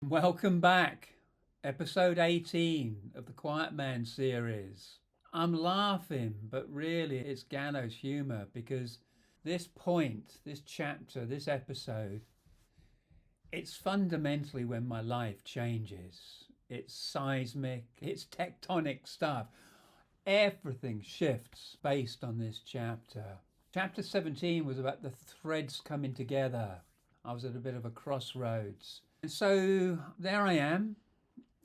Welcome back. Episode 18 of the Quiet Man series. I'm laughing, but really it's gallows humour because this point, this chapter, this episode, it's fundamentally when my life changes. It's seismic, it's tectonic stuff. Everything shifts based on this chapter. Chapter 17 was about the threads coming together. I was at a bit of a crossroads. And so there I am,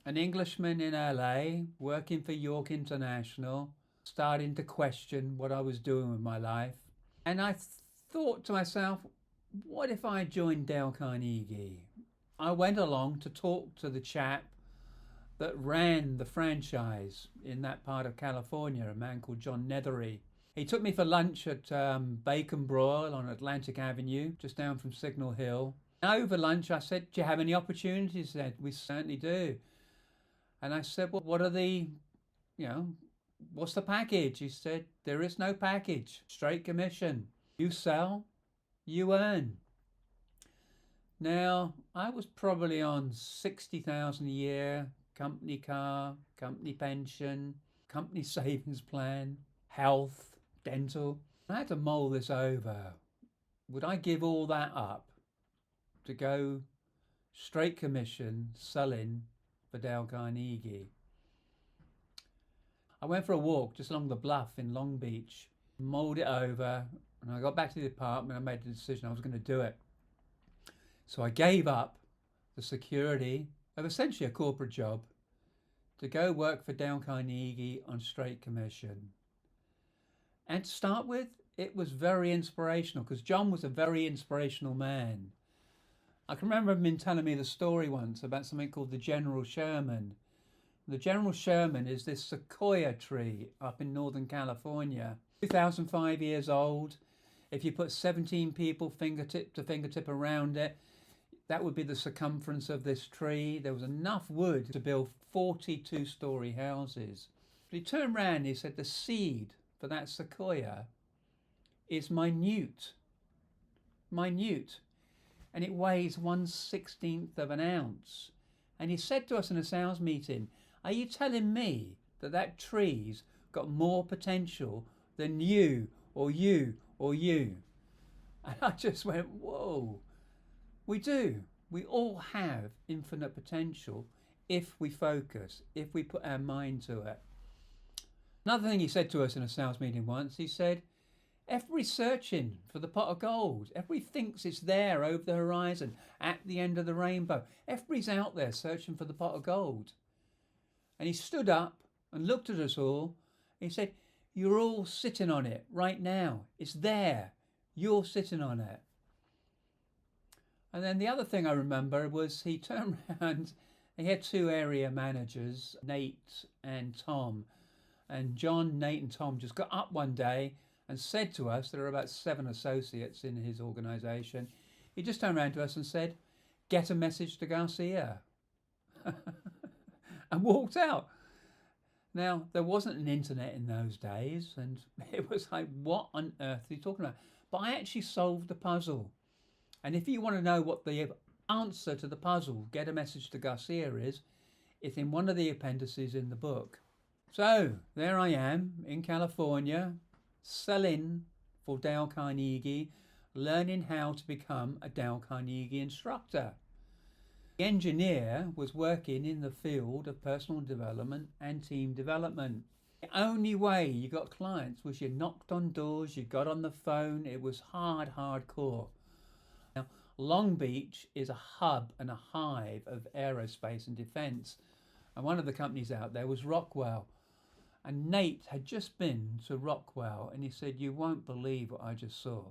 an Englishman in LA, working for York International, starting to question what I was doing with my life. And I thought to myself, what if I joined Dale Carnegie? I went along to talk to the chap that ran the franchise in that part of California, a man called John Nethery. He took me for lunch at Bacon Broil on Atlantic Avenue, just down from Signal Hill. Over lunch, I said, do you have any opportunities? He said, we certainly do. And I said, well, what's the package? He said, there is no package, straight commission. You sell, you earn. Now, I was probably on $60,000 a year, company car, company pension, company savings plan, health, dental. I had to mull this over. Would I give all that up to go straight commission selling for Dale Carnegie? I went for a walk just along the bluff in Long Beach, mulled it over, and I got back to the apartment. I made the decision I was going to do it. So I gave up the security of essentially a corporate job to go work for Dale Carnegie on straight commission. And to start with, it was very inspirational because John was a very inspirational man. I can remember him telling me the story once about something called the General Sherman. The General Sherman is this sequoia tree up in Northern California, 2005 years old. If you put 17 people fingertip to fingertip around it, that would be the circumference of this tree. There was enough wood to build 42-story houses. But he turned around and he said the seed for that sequoia is minute. And it weighs 1/16 of an ounce. And he said to us in a sales meeting, are you telling me that that tree's got more potential than you or you or you? And I just went, whoa, we do. We all have infinite potential if we focus, if we put our mind to it. Another thing he said to us in a sales meeting once, he said, everybody's searching for the pot of gold. Everybody thinks it's there over the horizon, at the end of the rainbow. Everybody's out there searching for the pot of gold. And he stood up and looked at us all. He said, you're all sitting on it right now. It's there. You're sitting on it. And then the other thing I remember was he turned around. He had two area managers, Nate and Tom. And John, Nate and Tom just got up one day and said to us, there are about 7 associates in his organisation. He just turned around to us and said, get a message to Garcia. And walked out. Now, there wasn't an internet in those days, and it was like, what on earth are you talking about? But I actually solved the puzzle. And if you want to know what the answer to the puzzle, get a message to Garcia is, it's in one of the appendices in the book. So, there I am in California, selling for Dale Carnegie, learning how to become a Dale Carnegie instructor. The engineer was working in the field of personal development and team development. The only way you got clients was you knocked on doors, you got on the phone. It was hardcore. Now, Long Beach is a hub and a hive of aerospace and defense. And one of the companies out there was Rockwell. And Nate had just been to Rockwell and he said, you won't believe what I just saw.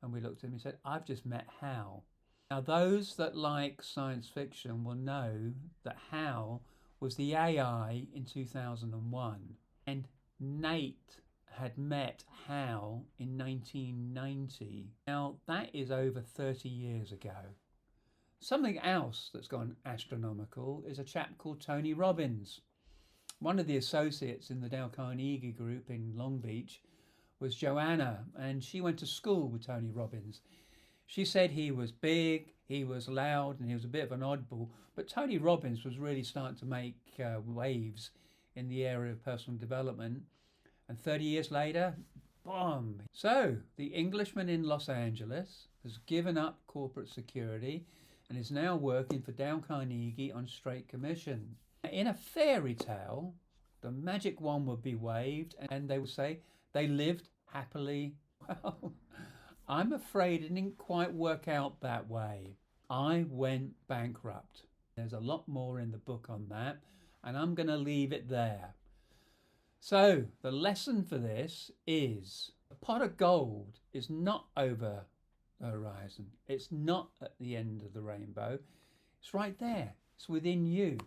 And we looked at him and he said, I've just met Hal. Now, those that like science fiction will know that Hal was the AI in 2001. And Nate had met Hal in 1990. Now, that is over 30 years ago. Something else that's gone astronomical is a chap called Tony Robbins. One of the associates in the Dale Carnegie group in Long Beach was Joanna, and she went to school with Tony Robbins. She said he was big, He was loud and he was a bit of an oddball, but Tony Robbins was really starting to make waves in the area of personal development. And 30 years later, boom. So the Englishman in Los Angeles has given up corporate security and is now working for Dale Carnegie on straight commission. In a fairy tale, the magic wand would be waved and they would say they lived happily. Well, I'm afraid it didn't quite work out that way. I went bankrupt. There's a lot more in the book on that, and I'm going to leave it there. So the lesson for this is a pot of gold is not over the horizon. It's not at the end of the rainbow. It's right there. It's within you.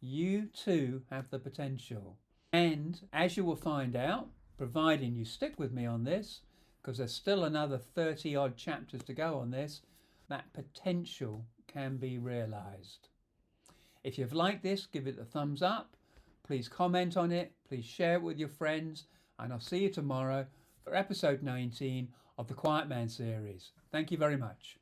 You too have the potential. And as you will find out, providing you stick with me on this, because there's still another 30 odd chapters to go on this, that potential can be realized. If you've liked this, give it a thumbs up. Please comment on it. Please share it with your friends. And I'll see you tomorrow for episode 19 of the Quiet Man series. Thank you very much.